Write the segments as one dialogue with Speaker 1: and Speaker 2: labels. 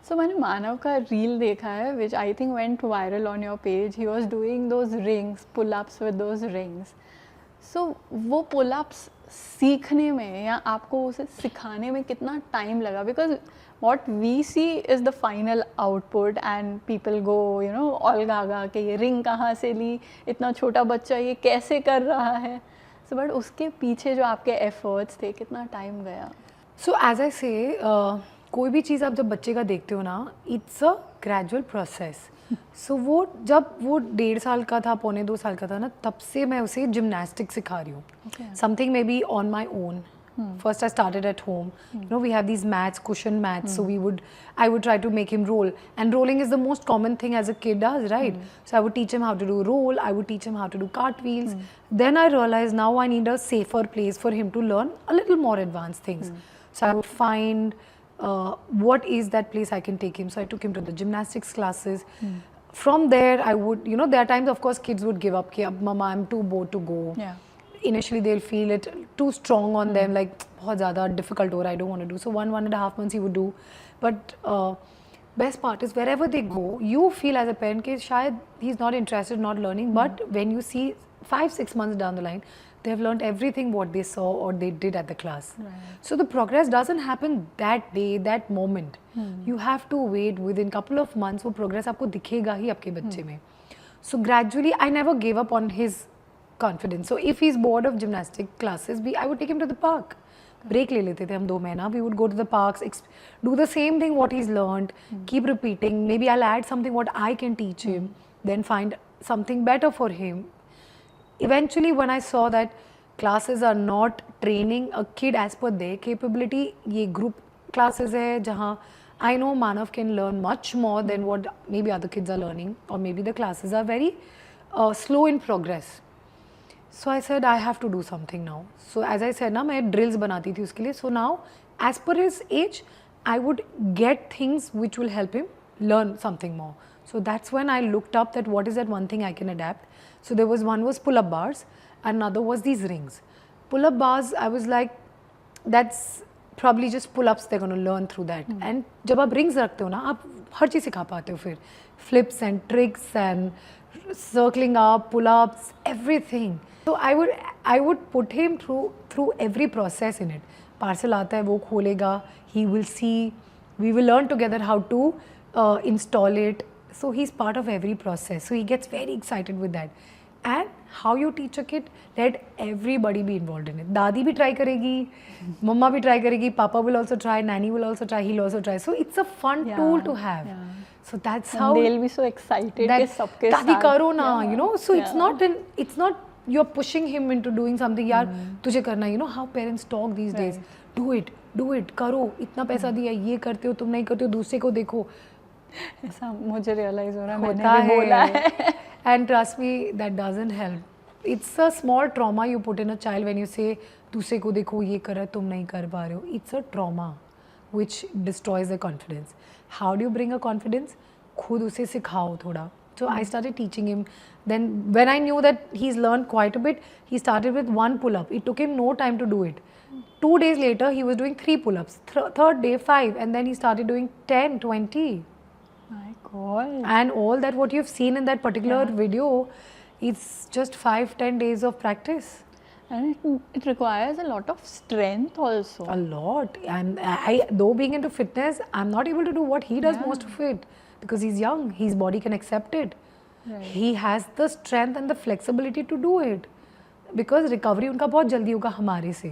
Speaker 1: सो मैंने मानव का रील देखा है which I think went viral on your page. He was doing those rings, pull ups with those rings. So वो pull ups सीखने में या आपको उसे सिखाने में कितना टाइम लगा? Because what we see is the final output and people go you know all gaga कि ये रिंग कहाँ से ली, इतना छोटा बच्चा ये कैसे कर रहा है. सो बट उसके पीछे जो आपके एफर्ट्स थे, कितना टाइम गया?
Speaker 2: सो एज आई से कोई भी चीज़ आप जब बच्चे का देखते हो ना, इट्स अ ग्रेजुअल प्रोसेस. सो वो जब वो 1.5 साल का था, 1.25 साल का था ना, तब से मैं उसे जिमनास्टिक सिखा रही हूँ. Something may be on my own. First I started at home. You know, we have these mats, cushion mats. So I would try to make him roll. And rolling is the most common thing as a kid does, right? So I would teach him how to do roll. I would teach him how to do cartwheels. Then I realized now I need a safer place for him to learn a little more advanced things. So I would find what is that place I can take him. So I took him to the gymnastics classes. From there, I would, you know, there are times, of course, kids would give up. Ki, Mama, I'm too bored to go.
Speaker 1: Yeah.
Speaker 2: Initially they'll feel it too strong on them, like बहुत ज़्यादा difficult हो रहा है, I don't want to do. So 1.5 months he would do. But best part is wherever they go, you feel as a parent कि शायद he's not interested, not learning. But when you see 5-6 months down the line, they have learned everything what they saw or they did at the class.
Speaker 1: Right.
Speaker 2: So the progress doesn't happen that day, that moment. You have to wait. Within couple of months वो progress आपको दिखेगा ही आपके बच्चे में. So gradually I never gave up on his confidence. So if he's bored of gymnastic classes, I would take him to the park. Break ले लेते थे हम 2 महीना. We would go to the parks, do the same thing what he's learned, keep repeating. Maybe I'll add something what I can teach him, then find something better for him. Eventually, when I saw that classes are not training a kid as per their capability, ये group classes है जहाँ I know Manav can learn much more than what maybe other kids are learning, or maybe the classes are very slow in progress. So I said I have to do something now. So as I said ना, मैं drills बनाती थी उसके लिए. So now as per his age, I would get things which will help him learn something more. So that's when I looked up that what is that one thing I can adapt. So there was one was pull-up bars, and another was these rings. Pull-up bars, I was like, that's probably just pull-ups they're going to learn through that. And जब आप rings रखते हो ना, आप हर चीज़ सिखा पाते हो फिर. Flips and tricks and circling up, pull-ups, everything. So I would put him through every process in it. Parcel आता है वो खोलेगा, he will see, we will learn together how to install it. So he's part of every process. So he gets very excited with that. And how you teach a kid, let everybody be involved in it. दादी भी try करेगी, मम्मा भी try करेगी, Papa will also try, Nanny will also try, he'll also try. So it's a fun tool to have. Yeah. So that's how
Speaker 1: they'll be so excited
Speaker 2: that
Speaker 1: कि सबके
Speaker 2: दादी
Speaker 1: साथ.
Speaker 2: करो ना, you know. So it's not you're pushing him into doing something. यार तुझे करना, you know how parents talk these days. Do it, करो, इतना पैसा दिया, ये करते हो, तुम नहीं करते हो, दूसरे को देखो.
Speaker 1: ऐसा मुझे realize हो रहा है, मैंने भी बोला है.
Speaker 2: And trust me, that doesn't help. It's a small trauma you put in a child when you say दूसरे को देखो ये कर रहा है, तुम नहीं कर पा रहे हो. It's a trauma which destroys the confidence. How do you bring a confidence? खुद उसे सिखाओ थोड़ा. So I started teaching him. Then when I knew that he's learned quite a bit, he started with 1 pull-up. It took him no time to do it. 2 days later, he was doing 3 pull-ups. Third day, 5. And then he started doing 10, 20.
Speaker 1: My God.
Speaker 2: And all that what you've seen in that particular video, it's just 5-10 days of practice.
Speaker 1: And it requires a lot of strength also.
Speaker 2: A lot. And I, though being into fitness, I'm not able to do what he does most of it. Because he's young, his body can accept it. Right. He has the strength and the flexibility to do it. Because recovery उनका बहुत जल्दी होगा हमारे से.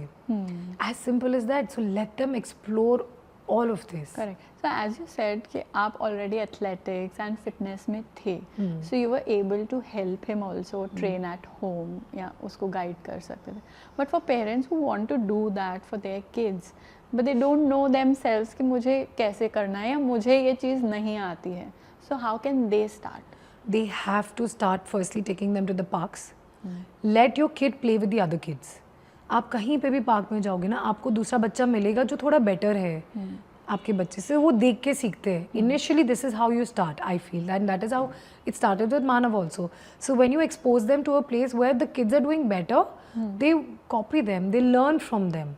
Speaker 2: As simple as that. So let them explore all of this.
Speaker 1: Correct. So as you said कि आप already athletics and fitness में थे. So you were able to help him also train at home या उसको guide कर सकते थे. But for parents who want to do that for their kids, but they don't know themselves कि मुझे कैसे करना है या मुझे ये चीज़ नहीं आती है. So how can they start?
Speaker 2: They have to start firstly taking them to the parks. Let your kid play with the other kids. आप कहीं पे भी पार्क में जाओगे ना, आपको दूसरा बच्चा मिलेगा जो थोड़ा बेटर है आपके बच्चे से, वो देख के सीखते हैं. Initially this is how you start, I feel, and that is how it started with Manav also. So when you expose them to a place where the kids are doing better, they copy them, they learn from them.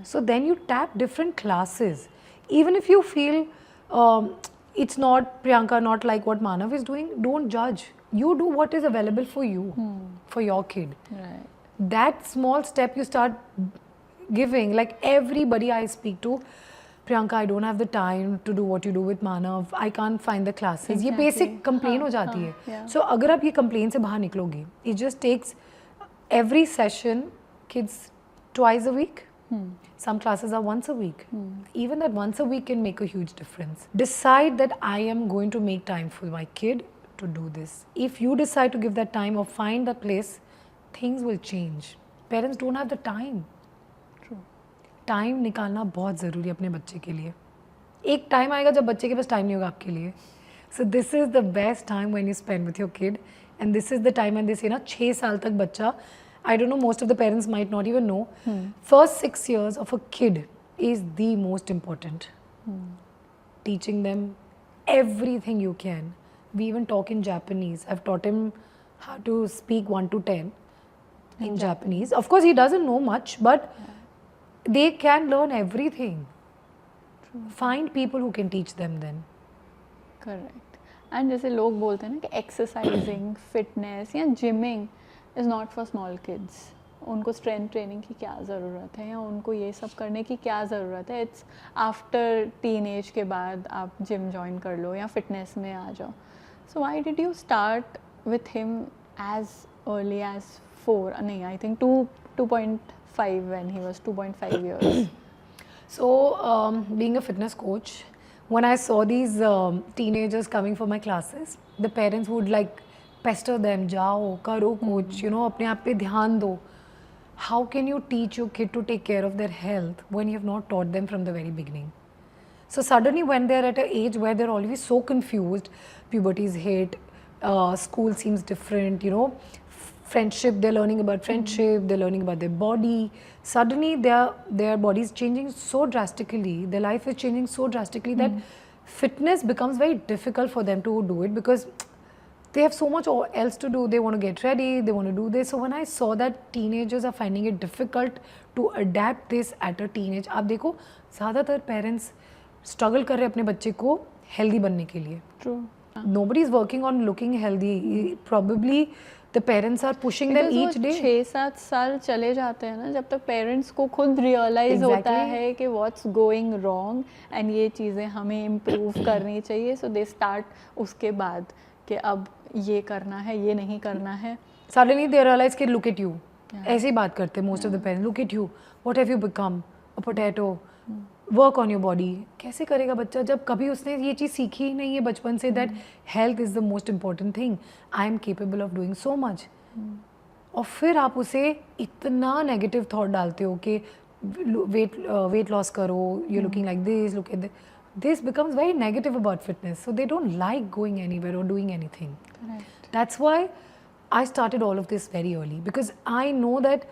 Speaker 2: So then you tap different classes. Even if you feel it's not Priyanka, not like what Manav is doing. Don't judge. You do what is available for you, for your kid.
Speaker 1: Right.
Speaker 2: That small step you start giving, like everybody I speak to, Priyanka, I don't have the time to do what you do with Manav. I can't find the classes. ये basic complaint हो जाती है.
Speaker 1: yeah.
Speaker 2: So अगर आप ये complaint से बाहर निकलोगे, it just takes every session, kids twice a week. Some classes are once a week. Even that once a week can make a huge difference. Decide that I am going to make time for my kid to do this. If you decide to give that time or find that place, things will change. Parents don't have the time.
Speaker 1: True.
Speaker 2: Time निकालना बहुत ज़रूरी है अपने बच्चे के लिए. एक time आएगा जब बच्चे के पास टाइम नहीं होगा आपके लिए. So this is the best time when you spend with your kid, and this is the time when they से ना 6 साल तक बच्चा, I don't know, most of the parents might not even know, first 6 years of a kid is the most important. Teaching them everything you can. We even talk in Japanese. I've taught him how to speak 1 to 10 in Japanese. Of course, he doesn't know much, but they can learn everything. Find people who can teach them then.
Speaker 1: Correct. And जैसे लोग बोलते हैं ना कि exercising, fitness या gymming is not for small kids. उनको strength training की क्या ज़रूरत है या उनको ये सब करने की क्या ज़रूरत है. इट्स आफ्टर टीन एज के बाद आप जिम ज्वाइन कर लो या फिटनेस में आ जाओ. So why did you start with him as early as 4? नहीं, I think 2.5 when he was 2.5 years.
Speaker 2: So, being a fitness coach, when I saw these teenagers coming for my classes, the parents would like pester them, जाओ करो coach, you know, अपने आप पे ध्यान दो. How can you teach your kid to take care of their health when you have not taught them from the very beginning? So suddenly when they're at an age where they're always so confused, puberty is hit, school seems different, you know, friendship, they're learning about friendship, they're learning about their body. Suddenly their body is changing so drastically, their life is changing so drastically that fitness becomes very difficult for them to do it because they have so much else to do. They want to get ready, they want to do this. So when I saw that teenagers are finding it difficult to adapt this at a teenage, आप देखो ज़्यादातर parents struggle कर रहे हैं अपने बच्चे को healthy बनने के लिए.
Speaker 1: True.
Speaker 2: Nobody is working on looking healthy. Probably the parents are pushing them each day.
Speaker 1: 6-7 साल चले जाते हैं ना जब तक पेरेंट्स को खुद रियलाइज होता है कि व्हाट्स गोइंग रॉन्ग एंड ये चीज़ें हमें इम्प्रूव करनी चाहिए. सो दे स्टार्ट उसके बाद कि अब ये करना है, ये नहीं करना है.
Speaker 2: Suddenly they realize कि look at you. ऐसे ही बात करते हैं most of the parents. Look at you. What have you become? A potato. Work on your body. कैसे करेगा बच्चा जब कभी उसने ये चीज़ सीखी ही नहीं है बचपन से that health is the most important thing. I am capable of doing so much. और फिर आप उसे इतना नेगेटिव थॉट डालते हो कि वेट लॉस करो, you're looking like this, look at this. This becomes very negative about fitness. So they don't like going anywhere or doing anything.
Speaker 1: Correct.
Speaker 2: That's why I started all of this very early because I know that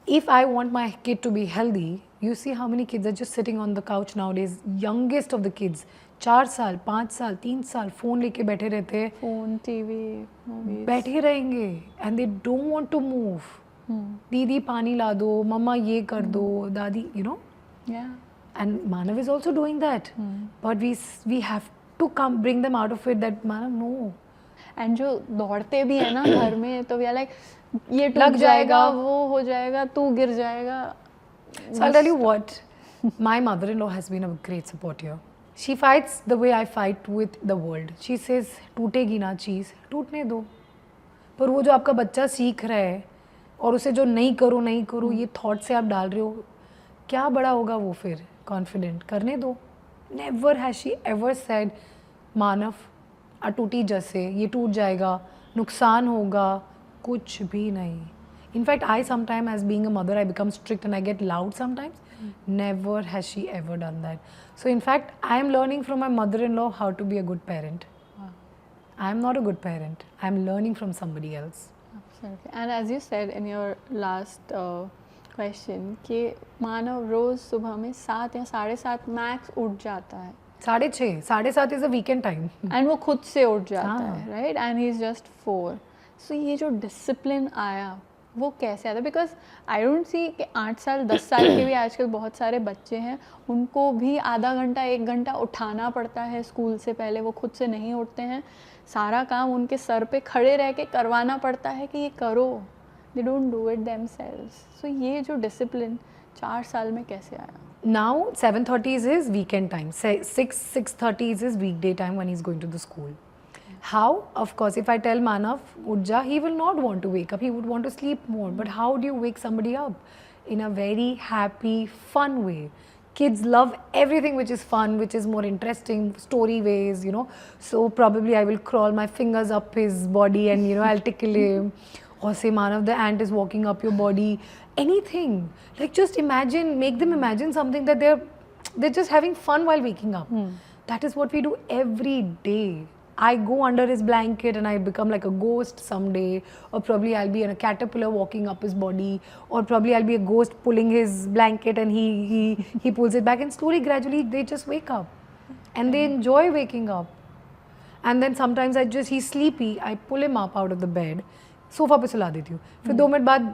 Speaker 2: if I want my kid to be healthy, you see how many kids are just sitting on the couch nowadays. Youngest of the kids, 4 साल, 5 साल, 3 साल phone लेके बैठे रहते हैं.
Speaker 1: Phone, TV, movies.
Speaker 2: बैठे रहेंगे and they don't want to move. दीदी पानी ला दो, मम्मा ये कर दो, दादी, you know.
Speaker 1: Yeah.
Speaker 2: And Manav is also doing that. But we have to bring them out of it that Manav, no.
Speaker 1: And जो दौड़ते भी है ना घर में तो वी आर लाइक ये
Speaker 2: लग
Speaker 1: टूट
Speaker 2: जाएगा,
Speaker 1: जाएगा, वो हो जाएगा, तू गिर जाएगा.
Speaker 2: So I'll tell you what, my mother-in-law has been a great support here. She fights the way I fight with the world. She says, टूटेगी ना चीज़, टूटने दो. पर वो जो आपका बच्चा सीख रहा है और उसे जो नहीं करो ये थॉट से आप डाल रहे हो, क्या बड़ा होगा वो फिर कॉन्फिडेंट. करने दो. Never has she ever said, मानव टूटी जैसे ये टूट जाएगा, नुकसान होगा, कुछ भी नहीं. In fact, I sometimes, as being a mother, I become strict and I get loud sometimes. Never has she ever done that. So in fact, I am learning from my mother-in-law how to be a good parent.
Speaker 1: Wow.
Speaker 2: I am not a good parent. I am learning from somebody else.
Speaker 1: Absolutely. And as you said in your last question कि मानव रोज सुबह में 7 या 7:30 max उठ जाता है.
Speaker 2: 6:30, 7:30 is a weekend time.
Speaker 1: And वो खुद से उठ जाता
Speaker 2: हाँ.
Speaker 1: है, right. And he is just 4. सो ये जो डिसिप्लिन आया वो कैसे आता है? बिकॉज आई डोंट सी कि 8 साल 10 साल के भी आजकल बहुत सारे बच्चे हैं, उनको भी आधा घंटा 1 घंटा उठाना पड़ता है स्कूल से पहले, वो खुद से नहीं उठते हैं, सारा काम उनके सर पे खड़े रह के करवाना पड़ता है कि ये करो, they don't do it themselves. So ये जो डिसिप्लिन 4 साल में कैसे आया?
Speaker 2: Now 7:30 is his weekend time. 6:30 is his weekday time when he's going to the school. How? Of course, if I tell Manav, Ujja, he will not want to wake up. He would want to sleep more. But how do you wake somebody up? In a very happy, fun way. Kids love everything which is fun, which is more interesting, story ways, you know. So probably I will crawl my fingers up his body and, you know, I'll tickle him. Or say, Manav, the ant is walking up your body. Anything. Like just imagine, make them imagine something that they're just having fun while waking up. That is what we do every day. I go under his blanket and I become like a ghost someday, or probably I'll be in a caterpillar walking up his body, or probably I'll be a ghost pulling his blanket and he pulls it back, and slowly, gradually they just wake up and they enjoy waking up. And then sometimes he's sleepy, I pull him up out of the bed, sofa पे सुला देती हूँ, फिर 2 minute बाद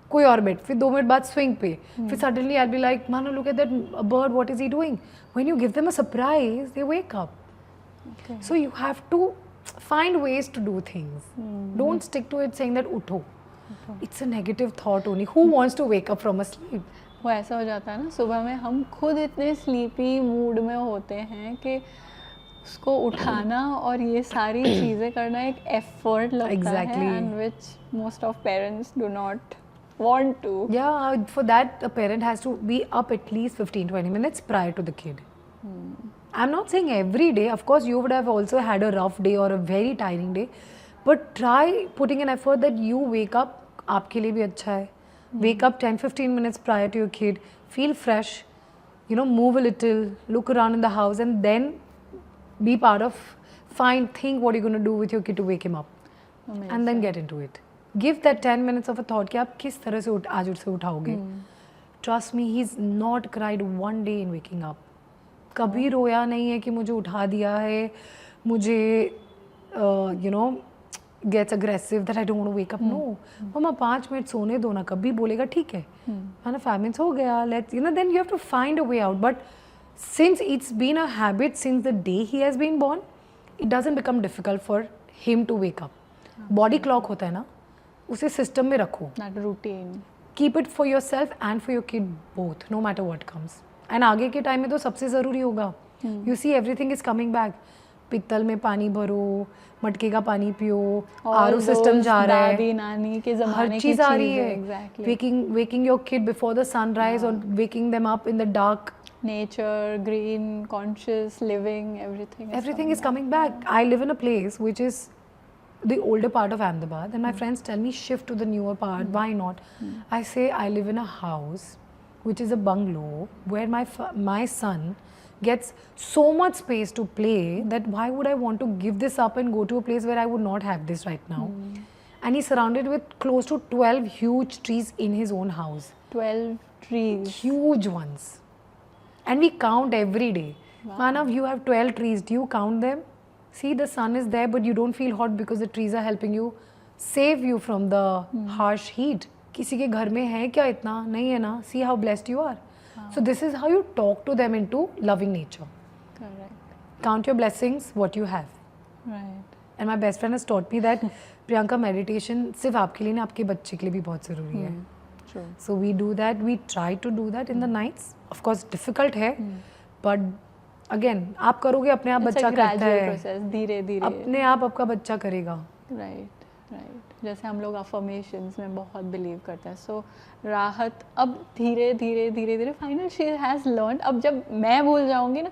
Speaker 2: कोई और bed, फिर 2 minute बाद स्विंग पे, फिर सडनली आई बी लाइक, मानो look at that bird, what is he doing? When you give them a surprise they wake up. So you have to find ways to do things. Don't stick to it saying that utho. It's a negative thought only. Who wants to wake up from a sleep?
Speaker 1: वो ऐसा हो जाता है ना, सुबह में हम खुद इतने स्लीपी मूड में होते हैं कि उसको उठाना और ये सारी चीज़ें करना एक एफर्ट लगता
Speaker 2: Exactly.
Speaker 1: है, and which most of parents do not want to.
Speaker 2: Yeah, for that a parent has to be up at least 15-20 minutes prior to the kid. I'm not saying every day. Of course, you would have also had a rough day or a very tiring day, but try putting an effort that you wake up. आपके लिए भी अच्छा है. Wake up 10-15 minutes prior to your kid. Feel fresh. You know, move a little, look around in the house, and then be part of. Think what you're going to do with your kid to wake him up, and then get into it. Give that 10 minutes of a thought कि आप किस तरह से आज उसे उठाओगे. Trust me, he's not cried one day in waking up. कभी रोया नहीं है कि मुझे उठा दिया है, मुझे you know gets aggressive that I don't want to wake up. No, मम्मा 5 मिनट सोने दो ना. कभी बोलेगा ठीक है, मैंने 5 minutes हो गया, let's, you know, then you have to find a way out. But since it's been a habit since the day he has been born, it doesn't become difficult for him to wake up. Body clock होता है ना, उसे system में रखो.
Speaker 1: That routine.
Speaker 2: Keep it for yourself and for your kid both, no matter what comes. And आगे के time में तो सबसे ज़रूरी होगा. You see everything is coming back. पित्तल में पानी भरो, मटके का पानी पियो, आरओ सिस्टम जा रहा है,
Speaker 1: दादी नानी के
Speaker 2: हर
Speaker 1: ज़माने की
Speaker 2: चीज़ आ रही है.
Speaker 1: exactly.
Speaker 2: Waking your kid before the sunrise or waking them up in the dark.
Speaker 1: Nature, green, conscious living, everything
Speaker 2: Is coming back. I live in a place which is the older part of Ahmedabad, and my friends tell me shift to the newer part. Why not? I say I live in a house which is a bungalow where my son gets so much space to play that why would I want to give this up and go to a place where I would not have this right now? And he's surrounded with close to 12 huge trees in his own house.
Speaker 1: 12 trees.
Speaker 2: Huge ones. And we count every day.
Speaker 1: Wow.
Speaker 2: Manav, you have 12 trees. Do you count them? See, the sun is there, but you don't feel hot because the trees are helping you save you from the harsh heat. किसी के घर में है क्या इतना? नहीं है ना? See how blessed you are. So this is how you talk to them into loving nature.
Speaker 1: Correct.
Speaker 2: Count your blessings, what you have.
Speaker 1: Right.
Speaker 2: And my best friend has taught me that Priyanka, meditation सिर्फ आपके लिए नहीं, आपके बच्चे के लिए भी बहुत ज़रूरी है.
Speaker 1: True.
Speaker 2: So we do that. We try to do that in the nights. Of course, difficult है, but again, आप करोगे अपने आप
Speaker 1: It's a
Speaker 2: बच्चा करता
Speaker 1: gradual
Speaker 2: है.
Speaker 1: process, धीरे धीरे.
Speaker 2: अपने आप आपका बच्चा करेगा.
Speaker 1: राइट. जैसे हम लोग अफर्मेशंस में बहुत बिलीव करते हैं. सो राहत अब धीरे धीरे फाइनल शी हैज़ लर्न. अब जब मैं भूल जाऊंगी ना,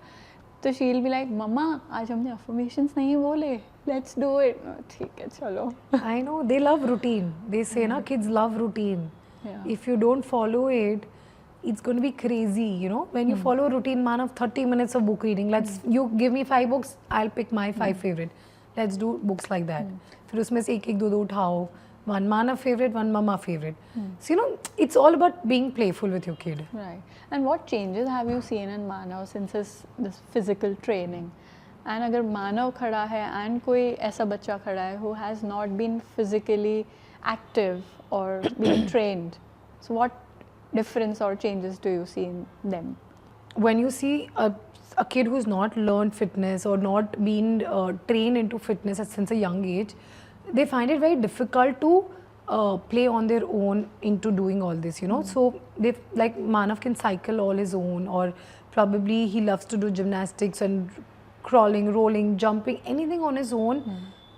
Speaker 1: तो शी विल बी लाइक, मम्मा आज हमने अफर्मेशंस नहीं बोले, लेट्स डू इट. ठीक है चलो.
Speaker 2: I know, they love routine. They say na, kids love routine.
Speaker 1: Yeah.
Speaker 2: If you don't follow it, it's going to be crazy, you know. When you follow a routine, man, of 30 minutes of book reading, you give me 5 books, I'll pick my 5 favorite. Let's do books like that. फिर उसमें से एक दो उठाओ. One Manav favorite, one Mama favorite. So, you know, it's all about being playful with your kid.
Speaker 1: Right. And what changes have you seen in Manav since this physical training? And अगर मानव खड़ा है and कोई ऐसा बच्चा खड़ा है who has not been physically active or being trained. So what difference or changes do you see in them?
Speaker 2: When you see a kid who's not learned fitness or not been trained into fitness since a young age, they find it very difficult to play on their own into doing all this, you know. So they, like Manav can cycle all his own, or probably he loves to do gymnastics and crawling, rolling, jumping, anything on his own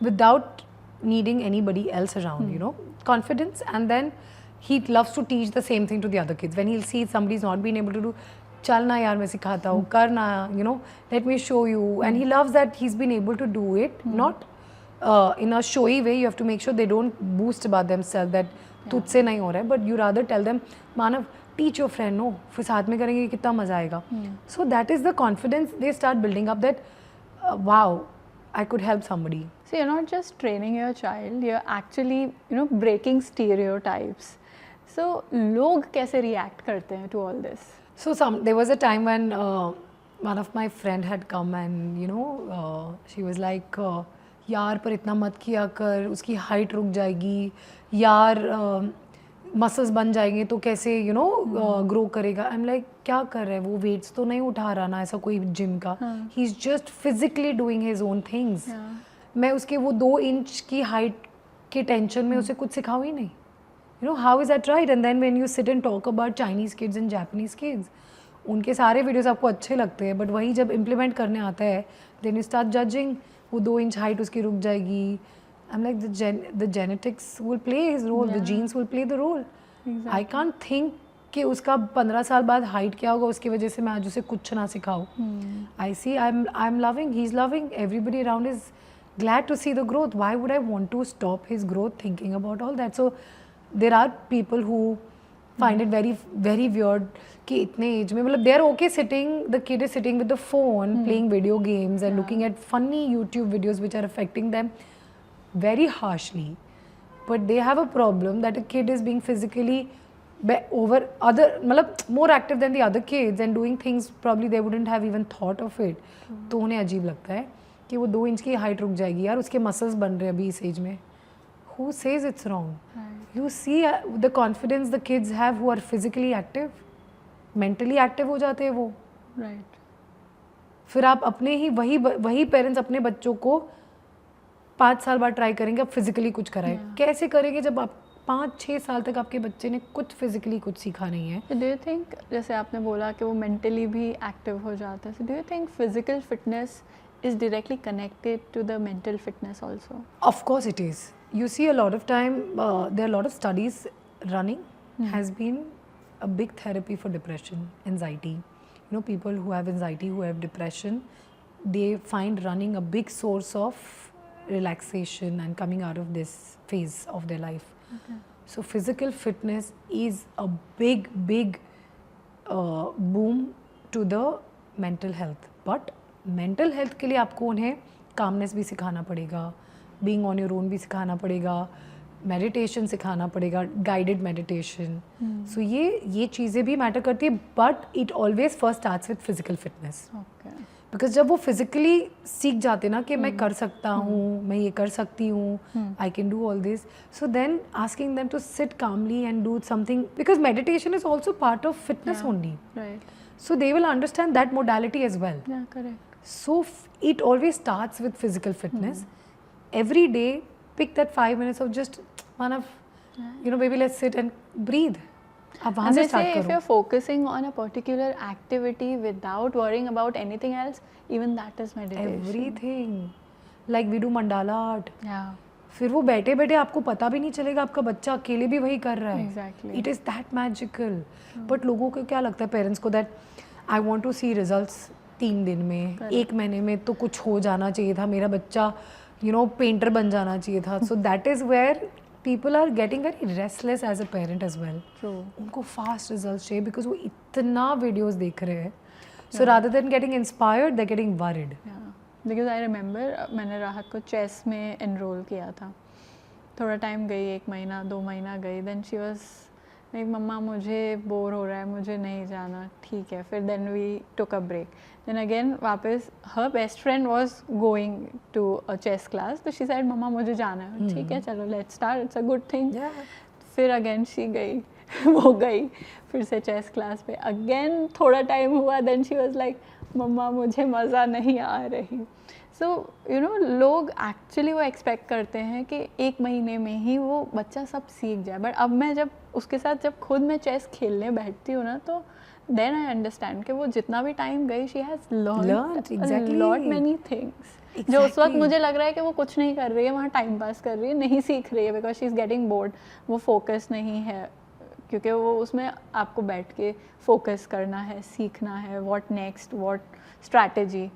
Speaker 2: without needing anybody else around, you know. Confidence. And then he loves to teach the same thing to the other kids. When he'll see somebody's not being able to do, चल ना यार मैं सिखाता हूँ, कर ना, you know, let me show you. And he loves that he's been able to do it, not in a showy way. You have to make sure they don't boast about themselves that तुझसे नहीं हो रहा है, but you rather tell them, Manav, teach your friend, no, फिर साथ में करेंगे कितना मजा आएगा. So that is the confidence they start building up, that wow, I could help somebody.
Speaker 1: So you're not just training your child, you're actually, you know, breaking stereotypes. So लोग कैसे react करते हैं to all this?
Speaker 2: So there was a time when one of my friend had come and, you know, she was like, यार पर इतना मत किया कर, उसकी height रुक जाएगी, यार मसल्स बन जाएंगे तो कैसे, you know, grow करेगा. I'm like, क्या कर रहा है वो, weights तो नहीं उठा रहा ना ऐसा कोई gym का. He's just physically doing his own things. मैं उसके वो 2 इंच की height के tension में उसे कुछ सिखाऊँ ही नहीं. You know, how is that right? And then when you sit and talk about Chinese kids and Japanese kids, उनके सारे वीडियोस आपको अच्छे लगते हैं, बट वही जब इम्प्लीमेंट करने आता है, then you start judging, वो 2 इंच हाइट उसकी रुक जाएगी. I'm like, the genetics will play his role, the genes will play the role. I can't think कि उसका 15 साल बाद हाइट क्या होगा, उसकी वजह से मैं आज उसे कुछ ना सिखाऊं. I see, I'm loving, he's loving, everybody around is glad to see the growth. Why would I want to stop his growth thinking about all that? So there are people who find it very very weird कि इतने as में, मतलब they are okay sitting, the kid is sitting with the phone playing video games and looking at funny YouTube videos which are affecting them very harshly, but they have a problem that a kid is being physically over other, मतलब more active than the other kids and doing things probably they wouldn't have even thought of it. तो उन्हें अजीब लगता है कि वो 2 inch की height रुक जाएगी, यार उसके मसल्स बन रहे हैं अभी इस एज में. Who says it's wrong? You see the confidence the kids have who are physically active, mentally active हो जाते हैं वो.
Speaker 1: Right.
Speaker 2: फिर आप अपने ही वही पेरेंट्स अपने बच्चों को 5 साल बाद ट्राई करेंगे अब फिजिकली कुछ कराएं. कैसे करेंगे जब आप 5-6 साल तक आपके बच्चे ने कुछ फिजिकली कुछ सीखा नहीं है.
Speaker 1: So do you think, जैसे आपने बोला कि वो मेंटली भी एक्टिव हो जाता है, so do you think physical fitness is directly connected to the mental fitness also?
Speaker 2: Of course it is. You see a lot of time, there are a lot of studies running, has been a big therapy for depression, anxiety. You know, people who have anxiety, who have depression, they find running a big source of relaxation and coming out of this phase of their life. Okay. So physical fitness is a big boom to the mental health. But mental health के लिए आपको उन्हें calmness भी सिखाना पड़ेगा, being on your own भी सिखाना पड़ेगा, meditation सिखाना पड़ेगा, guided meditation. So ये चीज़ें भी matter करती है, but it always first starts with physical fitness.
Speaker 1: Okay.
Speaker 2: Because जब वो physically सीख जाते ना कि मैं कर सकता हूँ, मैं ये कर सकती हूँ, I can do all this. So then asking them to sit calmly and do something, because meditation is also part of fitness only.
Speaker 1: Right.
Speaker 2: So they will understand that modality as well.
Speaker 1: Yeah, correct.
Speaker 2: So it always starts with physical fitness. Every day, pick that 5 minutes of just, Manav, you know, maybe let's sit and breathe. आप वहाँ
Speaker 1: And
Speaker 2: से
Speaker 1: they
Speaker 2: start
Speaker 1: say if
Speaker 2: करो.
Speaker 1: you're focusing on a particular activity without worrying about anything else, even that is meditation.
Speaker 2: Everything. Like we do mandala art.
Speaker 1: Yeah.
Speaker 2: फिर वो बैठे बैठे आपको पता भी नहीं चलेगा आपका बच्चा अकेले भी वही कर रहा है.
Speaker 1: Exactly.
Speaker 2: It is that magical. But लोगों को क्या लगता है पेरेंट्स को, that I want to see results 3 दिन में, 1 महीने में तो कुछ हो जाना चाहिए था, मेरा बच्चा you know पेंटर बन जाना चाहिए था. So that is where people are getting very restless as a parent as well.
Speaker 1: True.
Speaker 2: उनको fast results चाहिए because वो इतना videos देख रहे हैं. So rather than getting inspired, they're getting worried.
Speaker 1: Yeah. Because I remember मैंने राहत को चेस में enroll किया था. थोड़ा टाइम गई, 1 महीना 2 महीना गई. Then she was लाइक मम्मा मुझे बोर हो रहा है, मुझे नहीं जाना, ठीक है. फिर then we took a break. Then again वापस her best friend was going to a chess class, तो शी सेड मम्मा मुझे जाना है. ठीक है चलो let's start, it's a good thing. फिर अगेन शी गई वो गई फिर से चेस क्लास पे. अगेन थोड़ा टाइम हुआ, देन शी वाज लाइक मम्मा मुझे मज़ा नहीं आ रही. सो यू नो लोग एक्चुअली वो एक्सपेक्ट करते हैं कि एक महीने में ही वो बच्चा सब सीख जाए. बट अब मैं जब उसके साथ जब खुद मैं चेस खेलने बैठती हूँ ना, तो देन आई अंडरस्टैंड कि वो जितना भी टाइम गई she has learned lot many things. जो उस वक्त मुझे लग रहा है कि वो कुछ नहीं कर रही है, वहाँ टाइम पास कर रही है, नहीं सीख रही है, because she is getting bored. वो फोकस नहीं है, क्योंकि वो उसमें आपको बैठ के फोकस करना है, सीखना है, what next, what strategy.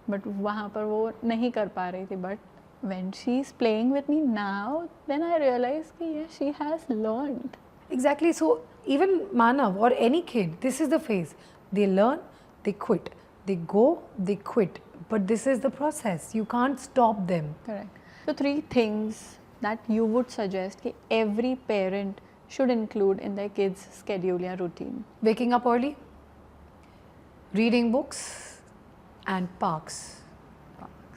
Speaker 1: But वहाँ पर वो नहीं कर पा रही थी. But when she is playing with me now, then I realise कि ये she has learned.
Speaker 2: Exactly. So even Manav or any kid, this is the phase. They learn, they quit. They go, they quit. But this is the process. You can't stop them.
Speaker 1: Correct. So 3 things that you would suggest कि every parent should include in their kids' schedule या routine.
Speaker 2: Waking up early, reading books, and parks.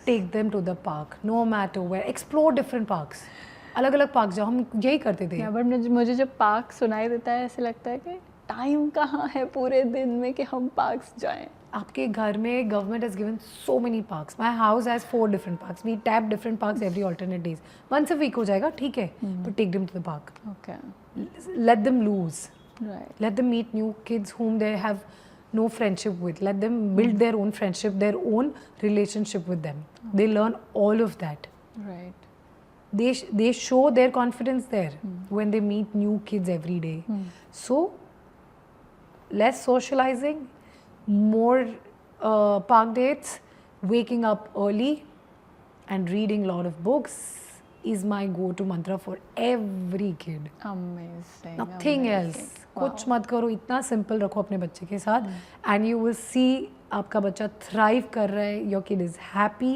Speaker 2: Take them to the park, no matter where. Explore different parks. अलग अलग park जाओ, हम यही करते थे.
Speaker 1: But मुझे जब पार्क सुनाई देता है ऐसे लगता है कि टाइम कहाँ है पूरे दिन में कि हम पार्क्स जाएं.
Speaker 2: आपके घर में government has given so many parks. My house has 4 different parks. We tap different parks every alternate days. Once a week हो जाएगा, ठीक है, but take them to the park.
Speaker 1: Okay.
Speaker 2: Let them loose.
Speaker 1: Right.
Speaker 2: Let them meet new kids whom they have no friendship with. Let them build their own friendship, their own relationship with them. They learn all of that.
Speaker 1: Right.
Speaker 2: They show their confidence there when they meet new kids every day. So less socializing, more park dates, waking up early and reading a lot of books is my go-to mantra for every kid.
Speaker 1: Amazing.
Speaker 2: Nothing else. कुछ मत करो, इतना simple रखो अपने बच्चे के साथ, and you will see आपका बच्चा thrive कर रहा है. Your kid is happy.